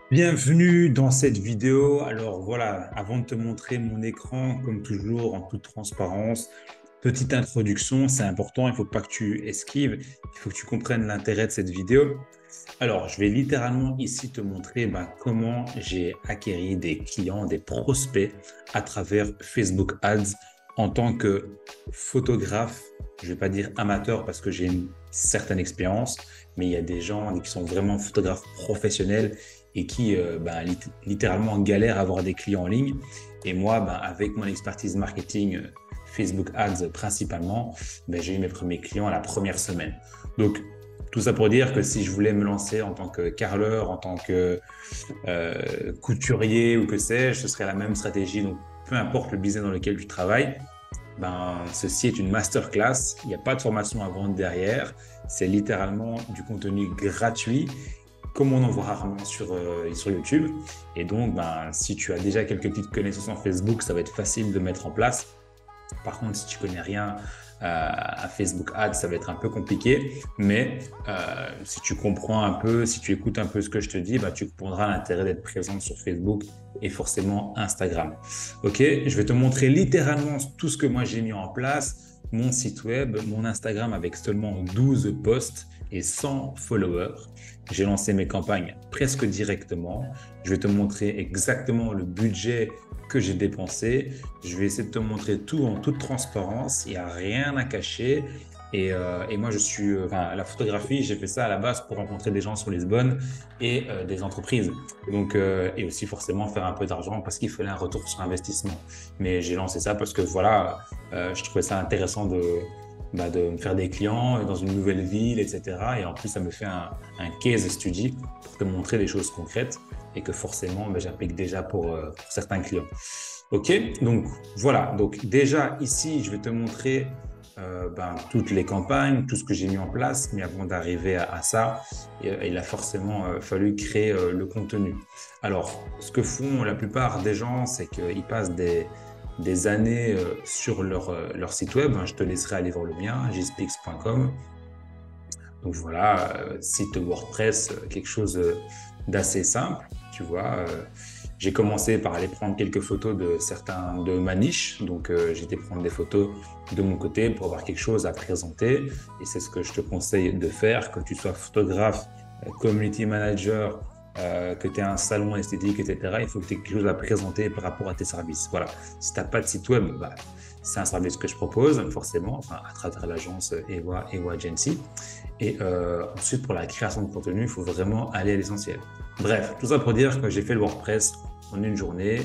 Bienvenue dans cette vidéo. Alors voilà, avant de te montrer mon écran, comme toujours, en toute transparence, petite introduction, c'est important, il ne faut pas que tu esquives, il faut que tu comprennes l'intérêt de cette vidéo. Alors, je vais littéralement ici te montrer comment j'ai acquéri des clients, des prospects à travers Facebook Ads en tant que photographe. Je ne vais pas dire amateur parce que j'ai une certaine expérience, mais il y a des gens qui sont vraiment photographes professionnels et qui littéralement galèrent à avoir des clients en ligne. Et moi, avec mon expertise marketing, Facebook Ads principalement, j'ai eu mes premiers clients à la première semaine. Donc, tout ça pour dire que si je voulais me lancer en tant que carreleur, en tant que couturier ou que sais-je, ce serait la même stratégie. Donc, peu importe le business dans lequel tu travailles, ceci est une masterclass. Il n'y a pas de formation à vendre derrière. C'est littéralement du contenu gratuit, comme on en voit rarement sur YouTube. Et donc, si tu as déjà quelques petites connaissances en Facebook, ça va être facile de mettre en place. Par contre, si tu connais rien à Facebook Ads, ça va être un peu compliqué. Mais si tu comprends un peu, si tu écoutes un peu ce que je te dis, tu comprendras l'intérêt d'être présent sur Facebook et forcément Instagram. Ok, je vais te montrer littéralement tout ce que moi j'ai mis en place, mon site web, mon Instagram avec seulement 12 posts et 100 followers. J'ai lancé mes campagnes presque directement. Je vais te montrer exactement le budget que j'ai dépensé. Je vais essayer de te montrer tout en toute transparence. Il n'y a rien à cacher. Et moi, la photographie, j'ai fait ça à la base pour rencontrer des gens sur Lisbonne et des entreprises. Donc, et aussi forcément faire un peu d'argent parce qu'il fallait un retour sur investissement. Mais j'ai lancé ça parce que voilà, je trouvais ça intéressant de me faire des clients dans une nouvelle ville, etc. Et en plus, ça me fait un case study pour te montrer des choses concrètes et que forcément, j'applique déjà pour certains clients. OK, donc voilà. Donc déjà, ici, je vais te montrer toutes les campagnes, tout ce que j'ai mis en place. Mais avant d'arriver à ça, il a forcément fallu créer le contenu. Alors, ce que font la plupart des gens, c'est qu'ils passent des années sur leur site web. Je te laisserai aller voir le mien, jspix.com. Donc voilà, site WordPress, quelque chose d'assez simple, tu vois. J'ai commencé par aller prendre quelques photos de ma niche. Donc j'ai été prendre des photos de mon côté pour avoir quelque chose à présenter. Et c'est ce que je te conseille de faire, que tu sois photographe, community manager, que tu aies un salon esthétique, etc. Il faut que tu aies quelque chose à présenter par rapport à tes services. Voilà. Si tu n'as pas de site web, c'est un service que je propose, forcément, à travers l'agence Ewa Agency. Et ensuite, pour la création de contenu, il faut vraiment aller à l'essentiel. Bref, tout ça pour dire que j'ai fait le WordPress en une journée,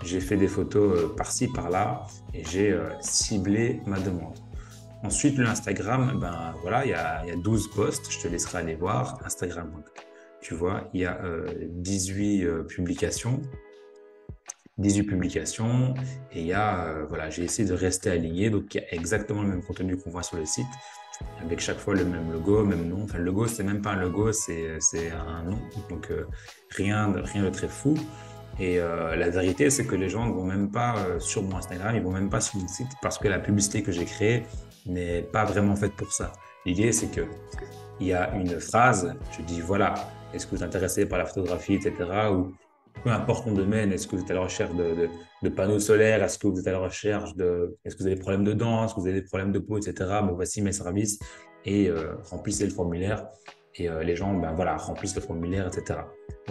j'ai fait des photos par-ci, par-là, et j'ai ciblé ma demande. Ensuite, le Instagram, voilà, il y a 12 posts, je te laisserai aller voir, Instagram. Tu vois, il y a 18 publications. 18 publications et voilà, j'ai essayé de rester aligné. Donc, il y a exactement le même contenu qu'on voit sur le site avec chaque fois le même logo, même nom. Enfin, le logo, c'est même pas un logo, c'est un nom. Donc, rien de très fou. Et la vérité, c'est que les gens ne vont même pas sur mon Instagram, ils vont même pas sur mon site parce que la publicité que j'ai créée n'est pas vraiment faite pour ça. L'idée, c'est que il y a une phrase, je dis voilà, est-ce que vous êtes intéressé par la photographie, etc. Ou peu importe ton domaine, est-ce que vous êtes à la recherche de panneaux solaires, est-ce que vous êtes à la recherche est-ce que vous avez des problèmes de dents, est-ce que vous avez des problèmes de peau, etc. Voici mes services et remplissez le formulaire et les gens, voilà, remplissent le formulaire, etc.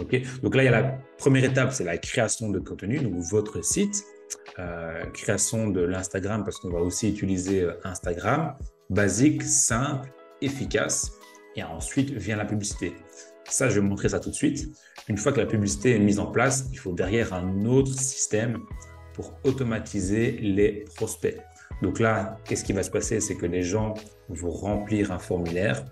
Ok. Donc là, il y a la première étape, c'est la création de contenu, donc votre site, création de l'Instagram parce qu'on va aussi utiliser Instagram, basique, simple, efficace. Et ensuite vient la publicité. Ça, je vais vous montrer ça tout de suite. Une fois que la publicité est mise en place, il faut derrière un autre système pour automatiser les prospects. Donc là, qu'est-ce qui va se passer? C'est que les gens vont remplir un formulaire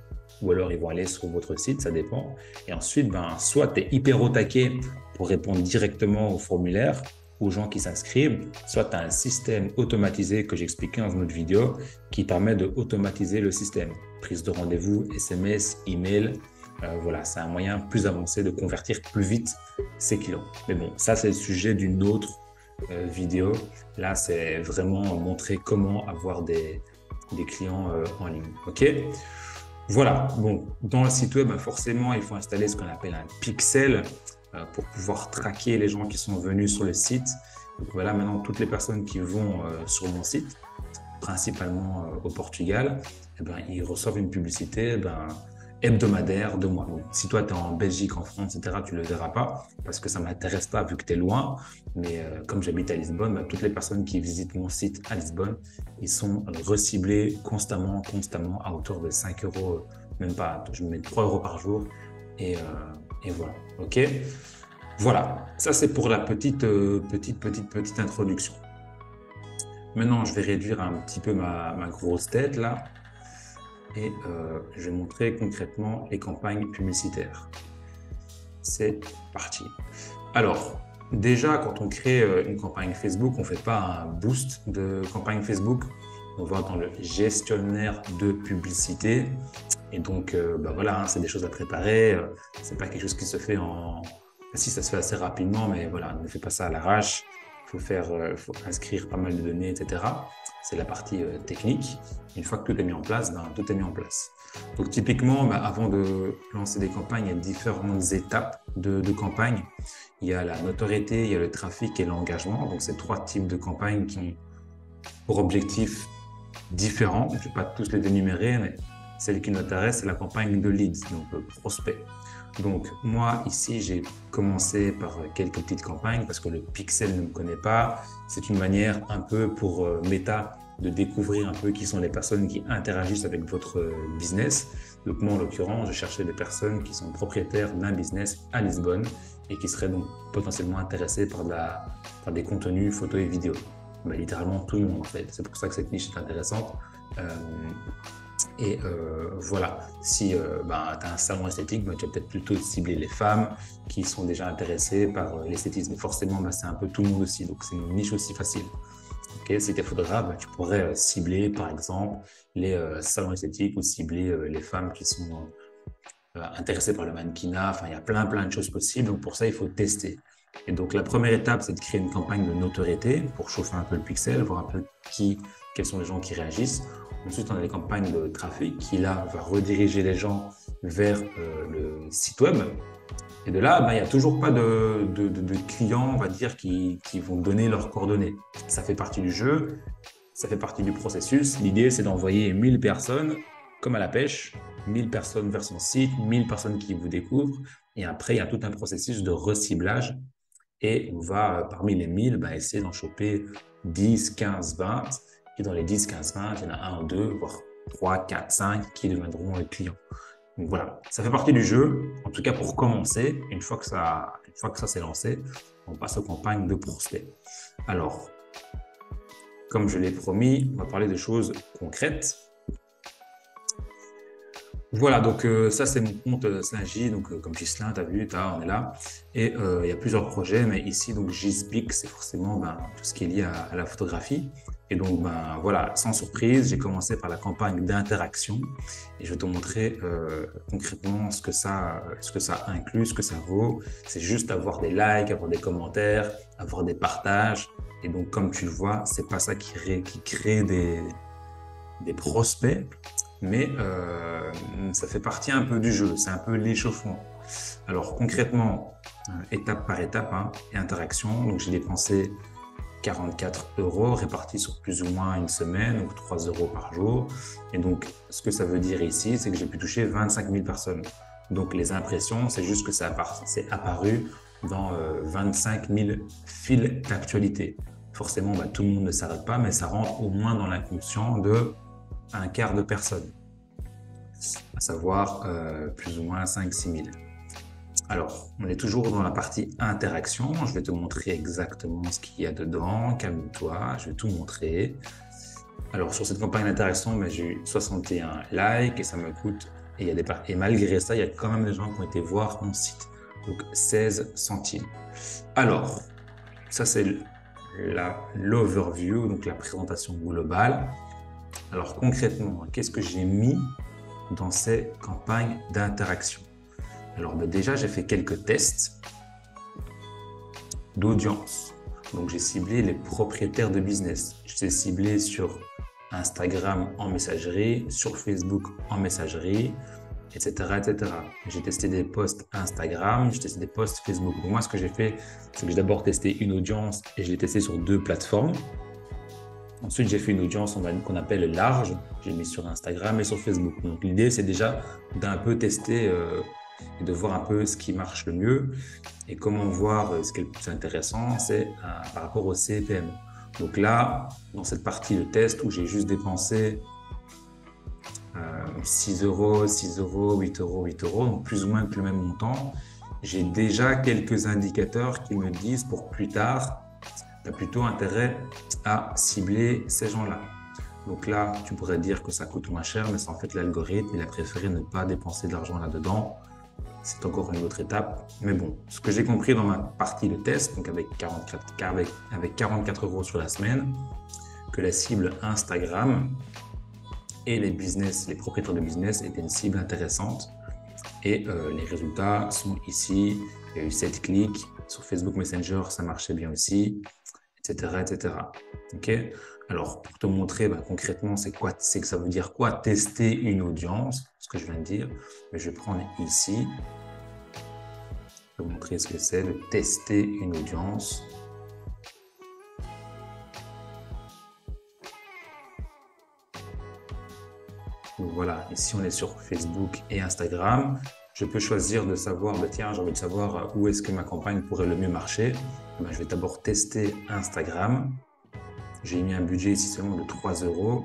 ou alors ils vont aller sur votre site, ça dépend. Et ensuite, soit tu es hyper au taquet pour répondre directement au formulaire, aux gens qui s'inscrivent, soit tu as un système automatisé que j'expliquais dans une autre vidéo qui permet de automatiser le système. Prise de rendez-vous, SMS, email, voilà, c'est un moyen plus avancé de convertir plus vite ses clients. Mais bon, ça c'est le sujet d'une autre vidéo. Là, c'est vraiment montrer comment avoir des clients en ligne. OK? Voilà, bon, dans le site web, forcément, il faut installer ce qu'on appelle un pixel. pour pouvoir traquer les gens qui sont venus sur le site. Donc voilà, maintenant, toutes les personnes qui vont sur mon site, principalement au Portugal, eh ben, ils reçoivent une publicité hebdomadaire de moi. Donc, si toi, tu es en Belgique, en France, etc., tu ne le verras pas parce que ça ne m'intéresse pas vu que tu es loin. Mais comme j'habite à Lisbonne, toutes les personnes qui visitent mon site à Lisbonne, ils sont reciblés constamment à hauteur de 5 euros, même pas, je mets 3 euros par jour. Et voilà, ok. Voilà, ça c'est pour la petite introduction. Maintenant, je vais réduire un petit peu ma grosse tête là et je vais montrer concrètement les campagnes publicitaires. C'est parti. Alors, déjà, quand on crée une campagne Facebook, on ne fait pas un boost de campagne Facebook. On va dans le gestionnaire de publicité. Et donc, voilà, hein, c'est des choses à préparer. C'est pas quelque chose qui se fait en... Si, ça se fait assez rapidement, mais voilà, ne fais pas ça à l'arrache. Faut inscrire pas mal de données, etc. C'est la partie technique. Une fois que tout est mis en place, tout est mis en place. Donc typiquement, avant de lancer des campagnes, il y a différentes étapes de campagne. Il y a la notoriété, il y a le trafic et l'engagement. Donc c'est 3 types de campagnes qui ont pour objectifs différents. Je ne vais pas tous les énumérer, mais celle qui nous intéresse, c'est la campagne de leads, donc prospect. Donc moi ici j'ai commencé par quelques petites campagnes parce que le pixel ne me connaît pas. C'est une manière un peu pour Meta de découvrir un peu qui sont les personnes qui interagissent avec votre business. Donc moi en l'occurrence je cherchais des personnes qui sont propriétaires d'un business à Lisbonne et qui seraient donc potentiellement intéressées par des contenus photos et vidéos. Littéralement tout le monde en fait. C'est pour ça que cette niche est intéressante. Voilà, si tu as un salon esthétique, tu vas peut-être plutôt cibler les femmes qui sont déjà intéressées par l'esthétisme. Mais forcément, c'est un peu tout le monde aussi, donc c'est une niche aussi facile. Okay, si tu es photographe, tu pourrais cibler par exemple les salons esthétiques ou cibler les femmes qui sont intéressées par le mannequinat. Enfin, il y a plein de choses possibles, donc pour ça, il faut tester. Et donc la première étape, c'est de créer une campagne de notoriété pour chauffer un peu le pixel, voir un peu quels sont les gens qui réagissent. Ensuite, on a les campagnes de trafic qui, là, va rediriger les gens vers le site web. Et de là, il n'y a toujours pas de clients, on va dire, qui vont donner leurs coordonnées. Ça fait partie du jeu, ça fait partie du processus. L'idée, c'est d'envoyer 1000 personnes, comme à la pêche, 1000 personnes vers son site, 1000 personnes qui vous découvrent. Et après, il y a tout un processus de reciblage. Et on va, parmi les 1000, essayer d'en choper 10, 15, 20. Et dans les 10, 15, 20, il y en a 1 ou 2, voire 3, 4, 5 qui deviendront clients. Donc voilà, ça fait partie du jeu. En tout cas, pour commencer, une fois que ça s'est lancé, on passe aux campagnes de prospects. Alors, comme je l'ai promis, on va parler de choses concrètes. Voilà, donc ça c'est mon compte Slingy, donc comme Gislain, tu as vu, on est là. Et il y a plusieurs projets, mais ici, donc Gispeak, c'est forcément tout ce qui est lié à la photographie. Et donc, voilà, sans surprise, j'ai commencé par la campagne d'interaction et je vais te montrer concrètement ce que ça inclut, ce que ça vaut. C'est juste avoir des likes, avoir des commentaires, avoir des partages. Et donc, comme tu le vois, c'est pas ça qui crée des prospects, mais ça fait partie un peu du jeu, c'est un peu l'échauffement. Alors concrètement, étape par étape, et interaction, donc j'ai dépensé 44 € répartis sur plus ou moins une semaine, donc 3 € par jour. Et donc, ce que ça veut dire ici, c'est que j'ai pu toucher 25 000 personnes. Donc, les impressions, c'est juste que c'est apparu dans 25 000 fils d'actualité. Forcément, tout le monde ne s'arrête pas, mais ça rentre au moins dans l'inconscient de un quart de personnes, à savoir plus ou moins 5-6 000. Alors, on est toujours dans la partie interaction. Je vais te montrer exactement ce qu'il y a dedans. Calme-toi, je vais tout montrer. Alors, sur cette campagne d'interaction, j'ai eu 61 likes et ça me coûte. Et malgré ça, il y a quand même des gens qui ont été voir mon site. Donc, 16 centimes. Alors, ça, c'est l'overview, donc la présentation globale. Alors, concrètement, qu'est-ce que j'ai mis dans ces campagnes d'interaction? Alors déjà, j'ai fait quelques tests d'audience. Donc, j'ai ciblé les propriétaires de business. Je l'ai ciblé sur Instagram en messagerie, sur Facebook en messagerie etc., etc. J'ai testé des posts Instagram, j'ai testé des posts Facebook. Donc moi, ce que j'ai fait, c'est que j'ai d'abord testé une audience et je l'ai testé sur 2 plateformes. Ensuite, j'ai fait une audience qu'on appelle large. J'ai mis sur Instagram et sur Facebook. Donc l'idée, c'est déjà d'un peu tester et de voir un peu ce qui marche le mieux. Et comment voir ce qui est le plus intéressant, c'est par rapport au CPM. Donc là, dans cette partie de test où j'ai juste dépensé 6 euros, 6 euros, 8 euros, 8 euros, donc plus ou moins que le même montant, j'ai déjà quelques indicateurs qui me disent pour plus tard, tu as plutôt intérêt à cibler ces gens-là. Donc là, tu pourrais dire que ça coûte moins cher, mais c'est en fait l'algorithme. Il a préféré ne pas dépenser de l'argent là-dedans. C'est encore une autre étape. Mais bon, ce que j'ai compris dans ma partie de test, donc avec 44 euros sur la semaine, que la cible Instagram et les propriétaires de business étaient une cible intéressante. Et les résultats sont ici. Il y a eu 7 clics. Sur Facebook Messenger, ça marchait bien aussi, etc., etc. OK ? Alors, pour te montrer concrètement, c'est que ça veut dire quoi tester une audience, ce que je viens de dire. Mais je vais prendre ici, je vais montrer ce que c'est de tester une audience. Donc voilà, ici on est sur Facebook et Instagram. Je peux choisir de savoir, tiens, j'ai envie de savoir où est-ce que ma campagne pourrait le mieux marcher. Je vais d'abord tester Instagram. J'ai mis un budget ici seulement de 3 euros.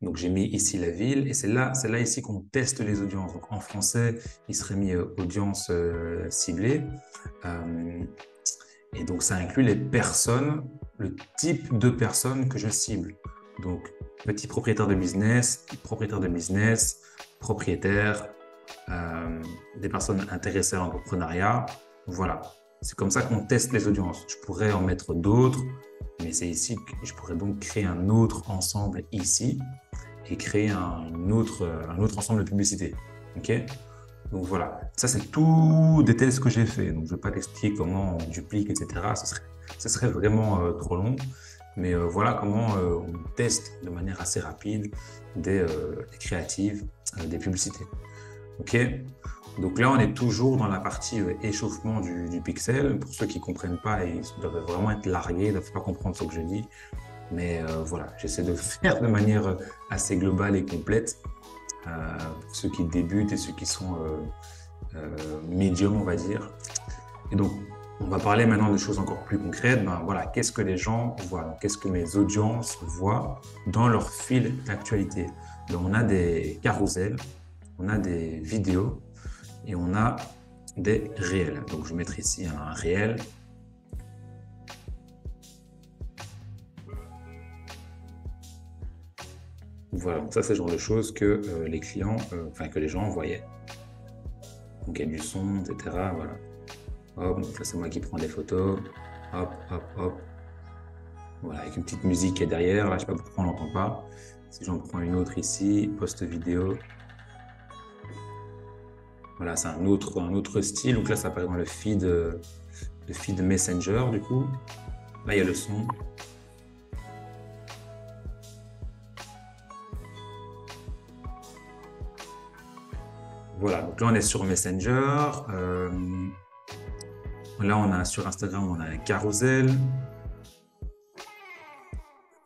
Donc j'ai mis ici la ville et c'est là ici qu'on teste les audiences. Donc en français, il serait mis audience ciblée. Et donc ça inclut les personnes, le type de personnes que je cible. Donc petit propriétaire de business, propriétaire, des personnes intéressées à l'entrepreneuriat. Voilà, c'est comme ça qu'on teste les audiences. Je pourrais en mettre d'autres, mais c'est ici que je pourrais donc créer un autre ensemble ici et créer un autre ensemble de publicités. OK ? Donc voilà, ça c'est tout des tests que j'ai fait. Donc je ne vais pas t'expliquer comment on duplique, etc. Ce serait vraiment trop long. Mais voilà comment on teste de manière assez rapide des créatives, des publicités. OK ? Donc là, on est toujours dans la partie échauffement du pixel. Pour ceux qui ne comprennent pas, ils doivent vraiment être largués, ils ne doivent pas comprendre ce que je dis. Mais voilà, j'essaie de le faire de manière assez globale et complète. Pour ceux qui débutent et ceux qui sont médiums, on va dire. Et donc, on va parler maintenant de choses encore plus concrètes. Voilà, qu'est-ce que les gens voient? Qu'est-ce que mes audiences voient dans leur fil d'actualité? Donc, on a des carousels, on a des vidéos et on a des réels. Donc, je vais mettre ici un réel. Voilà, donc ça, c'est le genre de choses que les clients, que les gens voyaient. Donc, il y a du son, etc. Voilà. Hop, donc là, c'est moi qui prends des photos. Hop, hop, hop. Voilà, avec une petite musique qui est derrière. Là, je ne sais pas pourquoi on ne l'entend pas. Si j'en prends une autre ici, post vidéo. Voilà, c'est un autre style. Donc là, ça apparaît dans le feed Messenger, du coup. Là, il y a le son. Voilà, donc là, on est sur Messenger. Là, sur Instagram, on a un carousel.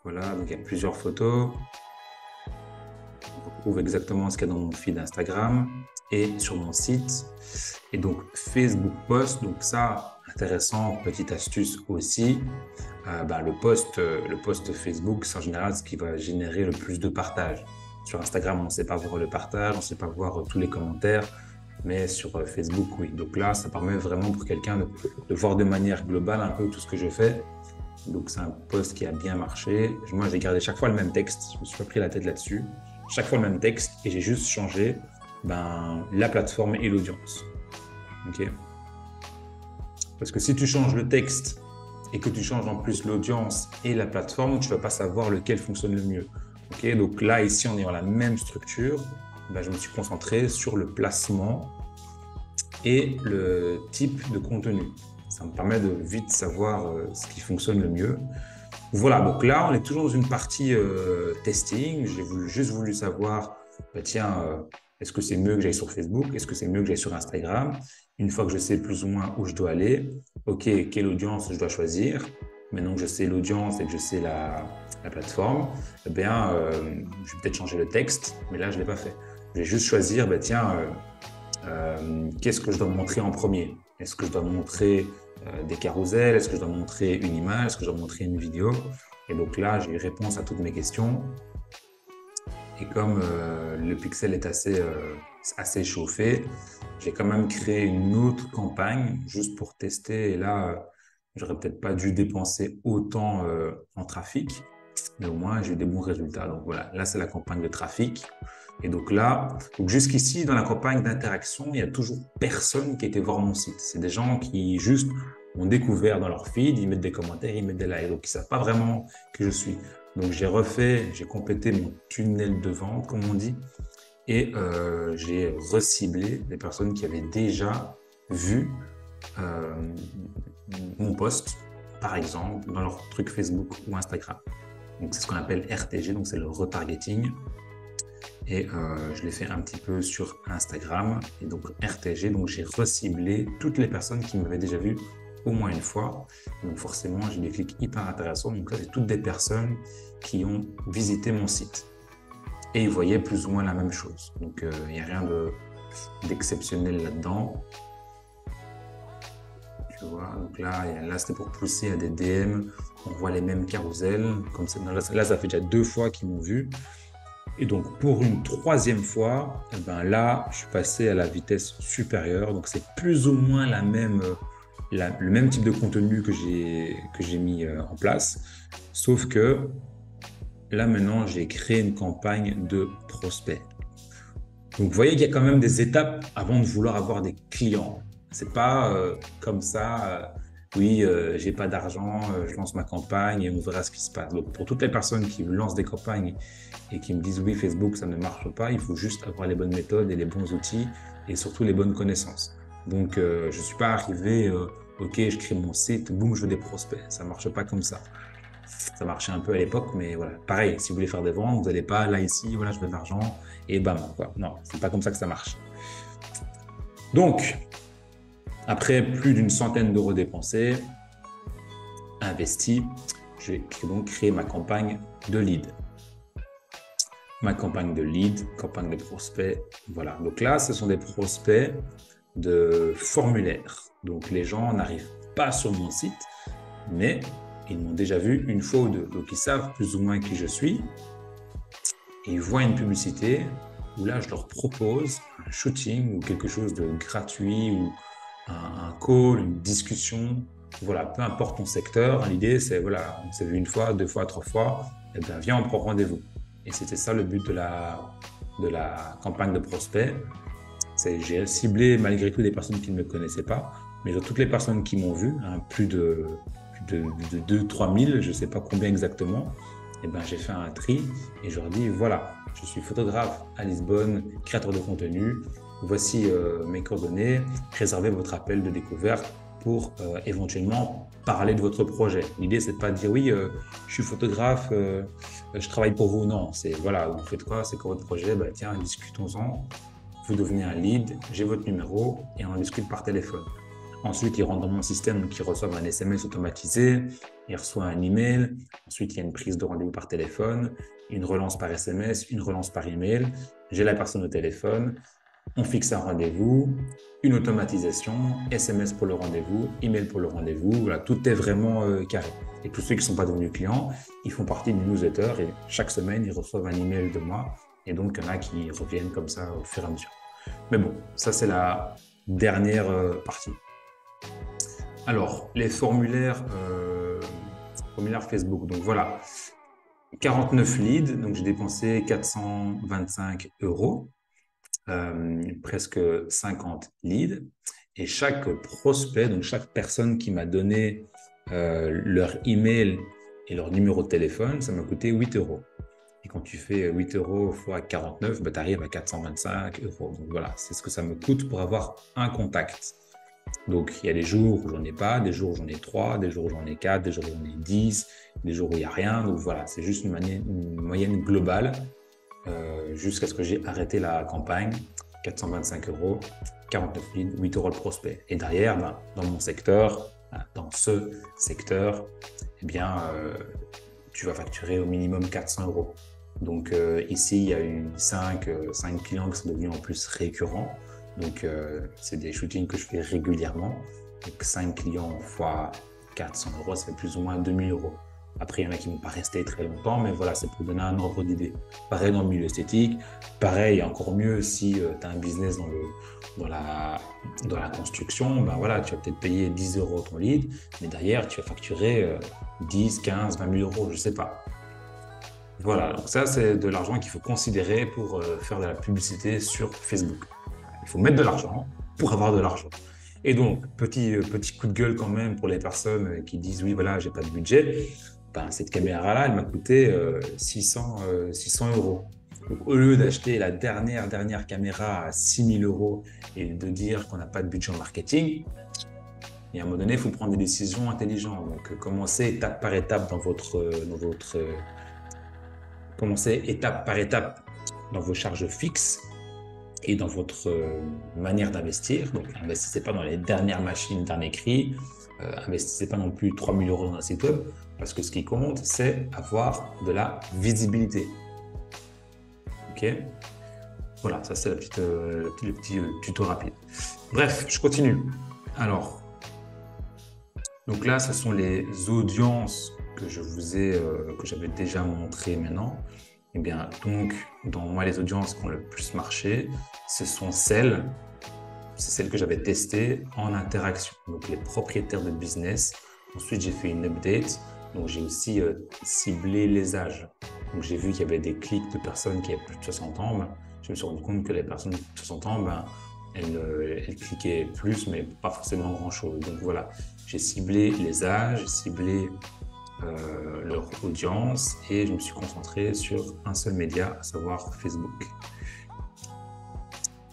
Voilà, donc il y a plusieurs photos. On retrouve exactement ce qu'il y a dans mon feed Instagram et sur mon site. Et donc, Facebook Post, donc ça, intéressant, petite astuce aussi. Le post Facebook, c'est en général ce qui va générer le plus de partage. Sur Instagram, on ne sait pas voir le partage, on ne sait pas voir tous les commentaires, mais sur Facebook, oui. Donc là, ça permet vraiment pour quelqu'un de voir de manière globale un peu tout ce que je fais. Donc c'est un post qui a bien marché. Moi, j'ai gardé chaque fois le même texte, je ne me suis pas pris la tête là-dessus. Chaque fois le même texte et j'ai juste changé la plateforme et l'audience. OK ? Parce que si tu changes le texte et que tu changes en plus l'audience et la plateforme, tu ne vas pas savoir lequel fonctionne le mieux. Okay, donc là, ici, en ayant la même structure, je me suis concentré sur le placement et le type de contenu. Ça me permet de vite savoir ce qui fonctionne le mieux. Voilà, donc là, on est toujours dans une partie testing. J'ai juste voulu savoir bah, tiens, est-ce que c'est mieux que j'aille sur Facebook? Est-ce que c'est mieux que j'aille sur Instagram? Une fois que je sais plus ou moins où je dois aller, OK, quelle audience je dois choisir? Maintenant que je sais l'audience et que je sais la plateforme, eh bien, je vais peut-être changer le texte, mais là, je ne l'ai pas fait. Je vais juste choisir, bah, tiens, qu'est-ce que je dois montrer en premier? Est-ce que je dois montrer des carousels? Est-ce que je dois montrer une image? Est-ce que je dois montrer une vidéo? Et donc là, j'ai eu réponse à toutes mes questions. Et comme le pixel est assez chauffé, j'ai quand même créé une autre campagne juste pour tester. Et là, j'aurais peut-être pas dû dépenser autant en trafic, mais au moins j'ai eu des bons résultats. Donc voilà, là c'est la campagne de trafic. Et donc là, jusqu'ici, dans la campagne d'interaction, il n'y a toujours personne qui a été voir mon site. C'est des gens qui juste ont découvert dans leur feed, ils mettent des commentaires, ils mettent des likes. Donc ils ne savent pas vraiment qui je suis. Donc j'ai complété mon tunnel de vente, comme on dit, et j'ai reciblé des personnes qui avaient déjà vu mon post, par exemple, dans leur truc Facebook ou Instagram. Donc c'est ce qu'on appelle RTG, donc c'est le retargeting. Et je l'ai fait un petit peu sur Instagram. Et donc RTG, donc j'ai reciblé toutes les personnes qui m'avaient déjà vu au moins une fois. Donc forcément, j'ai des clics hyper intéressants. Donc là, c'est toutes des personnes qui ont visité mon site. Et ils voyaient plus ou moins la même chose. Donc il n'y a rien d'exceptionnel là-dedans. Tu vois, donc là c'était pour pousser à des DM. On voit les mêmes carousels. Comme ça, là, ça fait déjà 2 fois qu'ils m'ont vu. Et donc, pour une 3e fois, eh ben là, je suis passé à la vitesse supérieure. Donc, c'est plus ou moins le même type de contenu que j'ai mis en place. Sauf que là, maintenant, j'ai créé une campagne de prospects. Donc, vous voyez qu'il y a quand même des étapes avant de vouloir avoir des clients. C'est pas comme ça, oui, j'ai pas d'argent, je lance ma campagne et on verra ce qui se passe. Donc, pour toutes les personnes qui lancent des campagnes et qui me disent oui, Facebook, ça ne marche pas, il faut juste avoir les bonnes méthodes et les bons outils et surtout les bonnes connaissances. Donc, je ne suis pas arrivé, OK, je crée mon site, boum, je veux des prospects. Ça ne marche pas comme ça. Ça marchait un peu à l'époque, mais voilà. Pareil, si vous voulez faire des ventes, vous n'allez pas là, ici, voilà, je veux de l'argent et bam, quoi. Non, c'est pas comme ça que ça marche. Donc, après plus d'une centaine d'euros dépensés, investis, je vais donc créer ma campagne de lead. Ma campagne de lead, campagne de prospects, voilà. Donc là, ce sont des prospects de formulaire. Donc les gens n'arrivent pas sur mon site, mais ils m'ont déjà vu une fois ou deux. Donc ils savent plus ou moins qui je suis. Et ils voient une publicité où là, je leur propose un shooting ou quelque chose de gratuit ou un call, une discussion. Voilà, peu importe ton secteur, l'idée c'est, voilà, on s'est vu une fois, 2 fois, 3 fois, et bien viens, on prend rendez-vous. Et c'était ça le but de la campagne de prospect. J'ai ciblé malgré tout des personnes qui ne me connaissaient pas, mais de toutes les personnes qui m'ont vu, hein, plus de 2-3 000, je ne sais pas combien exactement, et ben, j'ai fait un tri et je leur dis voilà, je suis photographe à Lisbonne, créateur de contenu, voici mes coordonnées, réservez votre appel de découverte pour éventuellement parler de votre projet. L'idée, c'est de pas dire oui, je suis photographe, je travaille pour vous. Non, c'est voilà, vous faites quoi, c'est quoi votre projet? Bah, tiens, discutons-en. Vous devenez un lead, j'ai votre numéro et on en discute par téléphone. Ensuite, il rentre dans mon système, donc il reçoit un SMS automatisé, il reçoit un email. Ensuite, il y a une prise de rendez-vous par téléphone, une relance par SMS, une relance par email. J'ai la personne au téléphone. On fixe un rendez-vous, une automatisation, SMS pour le rendez-vous, email pour le rendez-vous. Voilà, tout est vraiment carré. Et tous ceux qui ne sont pas devenus clients, ils font partie d'une newsletter et chaque semaine, ils reçoivent un email de moi. Et donc, il y en a qui reviennent comme ça au fur et à mesure. Mais bon, ça, c'est la dernière partie. Alors, les formulaires Facebook. Donc voilà, 49 leads. Donc, j'ai dépensé 425 €. Presque 50 leads et chaque prospect, donc chaque personne qui m'a donné leur email et leur numéro de téléphone, ça m'a coûté 8 €. Et quand tu fais 8 € fois 49, bah, tu arrives à 425 €. Donc voilà, c'est ce que ça me coûte pour avoir un contact. Donc il y a des jours où j'en ai pas, des jours où j'en ai 3, des jours où j'en ai 4, des jours où j'en ai 10, des jours où il n'y a rien. Donc voilà, c'est juste une moyenne globale. jusqu'à ce que j'ai arrêté la campagne. 425 euros, 49 leads, 8 euros le prospect. Et derrière, ben, dans mon secteur, dans ce secteur, eh bien, tu vas facturer au minimum 400 euros. Donc ici, il y a eu 5 clients qui sont devenus en plus récurrents. Donc c'est des shootings que je fais régulièrement. Donc 5 clients fois 400 euros, ça fait plus ou moins 2000 euros. Après, il y en a qui ne vont pas rester très longtemps, mais voilà, c'est pour donner un ordre d'idée. Pareil dans le milieu esthétique, pareil, encore mieux si tu as un business dans la construction, ben voilà, tu vas peut-être payer 10 euros ton lead, mais derrière, tu vas facturer 10, 15, 20 000 euros, je ne sais pas. Voilà, donc ça, c'est de l'argent qu'il faut considérer pour faire de la publicité sur Facebook. Il faut mettre de l'argent pour avoir de l'argent. Et donc, petit coup de gueule quand même pour les personnes qui disent « oui, voilà, j'ai pas de budget ». Ben, cette caméra-là, elle m'a coûté 600 euros. Donc, au lieu d'acheter la dernière caméra à 6 000 euros et de dire qu'on n'a pas de budget en marketing, et à un moment donné, il faut prendre des décisions intelligentes. Donc, commencez étape par étape commencez étape par étape dans vos charges fixes et dans votre manière d'investir. Donc, investissez pas dans les dernières machines, derniers cris. Investissez pas non plus 3 000 euros dans un site web, parce que ce qui compte, c'est avoir de la visibilité. Ok? Voilà, ça c'est le petit tuto rapide. Bref, je continue. Alors, donc là, ce sont les audiences que que j'avais déjà montrées maintenant. Eh bien, donc, dans moi, les audiences qui ont le plus marché, ce sont celles que j'avais testées en interaction. Donc, les propriétaires de business. Ensuite, j'ai fait une update. Donc, j'ai aussi ciblé les âges. Donc, j'ai vu qu'il y avait des clics de personnes qui avaient plus de 60 ans. Ben, je me suis rendu compte que les personnes de 60 ans, ben, elles cliquaient plus, mais pas forcément grand-chose. Donc, voilà, j'ai ciblé les âges, j'ai ciblé leur audience et je me suis concentré sur un seul média, à savoir Facebook.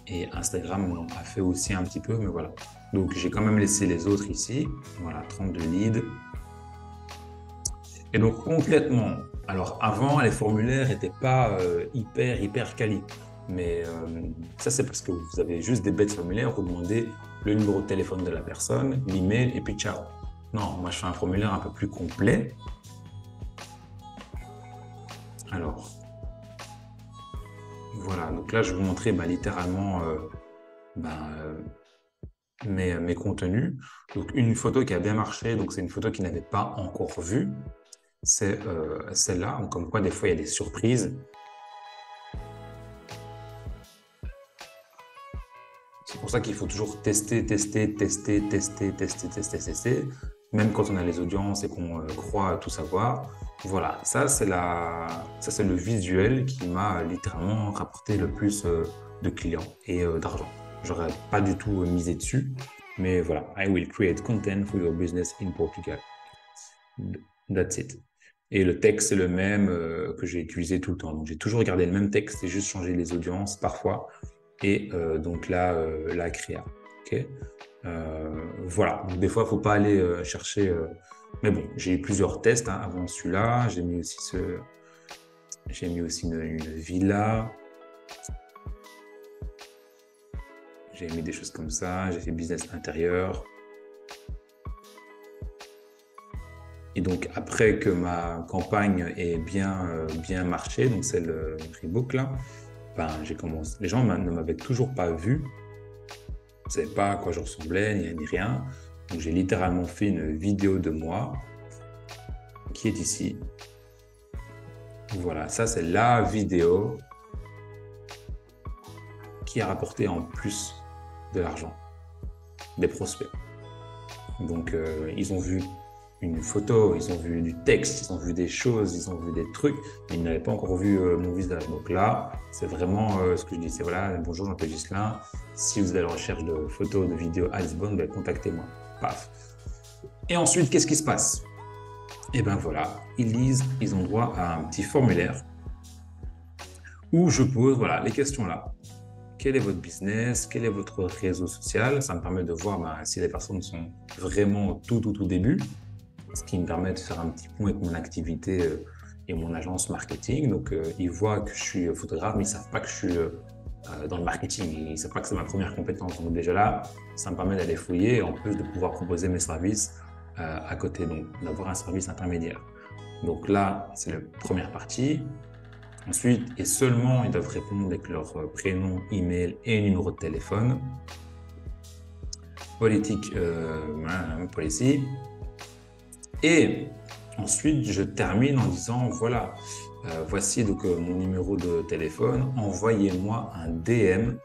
Et Instagram on a fait aussi un petit peu, mais voilà. Donc j'ai quand même laissé les autres ici. Voilà, 32 leads. Et donc concrètement, alors avant les formulaires n'étaient pas hyper quali. Mais ça c'est parce que vous avez juste des bêtes formulaires, vous demandez le numéro de téléphone de la personne, l'email et puis ciao. Non, moi je fais un formulaire un peu plus complet. Alors, voilà, donc là je vais vous montrer littéralement mes contenus. Donc une photo qui a bien marché, donc c'est une photo qui n'avait pas encore vue, c'est celle-là, comme quoi des fois il y a des surprises. C'est pour ça qu'il faut toujours tester, même quand on a les audiences et qu'on croit tout savoir. Voilà, ça c'est le visuel qui m'a littéralement rapporté le plus de clients et d'argent. J'aurais pas du tout misé dessus, mais voilà, I will create content for your business in Portugal. That's it. Et le texte c'est le même que j'ai utilisé tout le temps. Donc j'ai toujours gardé le même texte, j'ai juste changé les audiences parfois. Et donc là, la créa. Okay, voilà, donc des fois, il ne faut pas aller chercher. Mais bon, j'ai eu plusieurs tests avant celui-là. J'ai mis aussi une villa. J'ai mis des choses comme ça. J'ai fait business intérieur. Et donc, après que ma campagne ait bien marché, donc c'est le Reebok là, j'ai commencé. Les gens ne m'avaient toujours pas vu. Ils ne savaient pas à quoi je ressemblais, ni rien. Donc, j'ai littéralement fait une vidéo de moi qui est ici. Voilà, ça, c'est la vidéo qui a rapporté en plus de l'argent, des prospects. Donc, ils ont vu une photo, ils ont vu du texte, ils ont vu des choses, ils ont vu des trucs, mais ils n'avaient pas encore vu mon visage. Donc là, c'est vraiment ce que je dis, c'est voilà, bonjour, je m'appelle Ghislain, si vous êtes à la recherche de photos, de vidéos à Lisbonne, contactez-moi. Paf. Et ensuite, qu'est-ce qui se passe? Et ben voilà, ils lisent, ils ont droit à un petit formulaire où je pose voilà, les questions là. Quel est votre business? Quel est votre réseau social? Ça me permet de voir si les personnes sont vraiment au tout début, ce qui me permet de faire un petit point avec mon activité et mon agence marketing. Donc, ils voient que je suis photographe, mais ils ne savent pas que je suis dans le marketing. Ils ne savent pas que c'est ma première compétence. Donc, déjà là, ça me permet d'aller fouiller et en plus de pouvoir proposer mes services à côté, donc d'avoir un service intermédiaire. Donc là, c'est la première partie. Ensuite, et seulement, ils doivent répondre avec leur prénom, email et numéro de téléphone. Politique, policy. Et ensuite, je termine en disant, voilà, voici donc mon numéro de téléphone, envoyez-moi un DM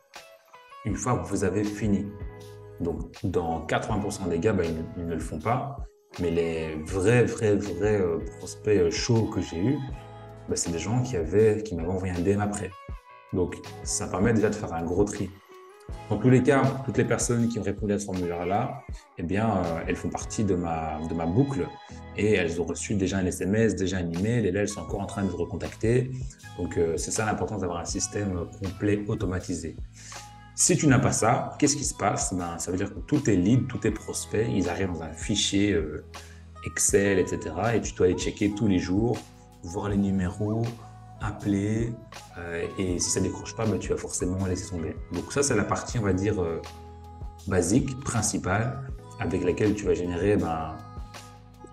une fois que vous avez fini. Donc, dans 80% des cas, ils ne le font pas. Mais les vrais prospects chauds que j'ai eus, c'est des gens qui m'avaient envoyé un DM après. Donc, ça permet déjà de faire un gros tri. Dans tous les cas, toutes les personnes qui ont répondu à ce formulaire-là, eh bien, elles font partie de ma boucle et elles ont reçu déjà un SMS, déjà un email et là, elles sont encore en train de me recontacter. Donc, c'est ça l'importance d'avoir un système complet automatisé. Si tu n'as pas ça, qu'est-ce qui se passe? Ça veut dire que tous tes leads, tous tes prospects, ils arrivent dans un fichier Excel, etc. Et tu dois les checker tous les jours, voir les numéros, appeler. Et si ça ne décroche pas, tu vas forcément laisser tomber. Donc ça, c'est la partie, on va dire, basique, principale, avec laquelle tu vas générer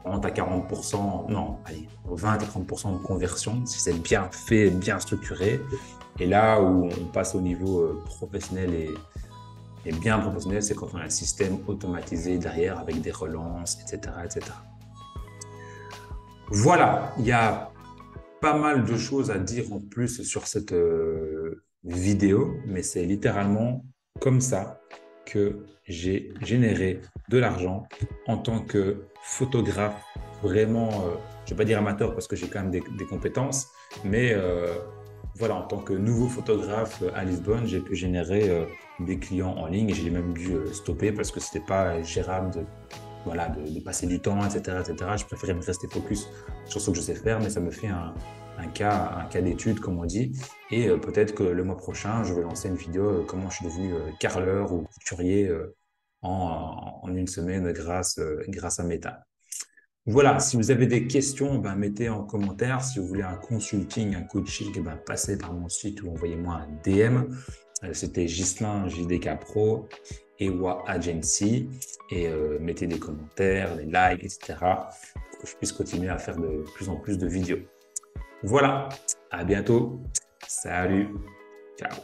30 à 40%, non, allez, 20 à 30% de conversion, si c'est bien fait, bien structuré. Et là où on passe au niveau professionnel et bien professionnel, c'est quand on a un système automatisé derrière avec des relances, etc., etc. Voilà, il y a pas mal de choses à dire en plus sur cette vidéo, mais c'est littéralement comme ça que j'ai généré de l'argent en tant que photographe vraiment, je ne vais pas dire amateur parce que j'ai quand même des compétences, mais voilà, en tant que nouveau photographe à Lisbonne, j'ai pu générer des clients en ligne et j'ai même dû stopper parce que ce n'était pas gérable de passer du temps, etc., etc. Je préférais me rester focus sur ce que je sais faire, mais ça me fait un cas d'étude, comme on dit. Et peut-être que le mois prochain, je vais lancer une vidéo comment je suis devenu carreleur ou couturier en une semaine grâce à Meta. Voilà, si vous avez des questions, mettez en commentaire. Si vous voulez un consulting, un coaching, passez par mon site ou envoyez-moi un DM. C'était Ghislain, JDK Pro, EWA Agency. Et mettez des commentaires, des likes, etc. pour que je puisse continuer à faire de plus en plus de vidéos. Voilà, à bientôt. Salut, ciao.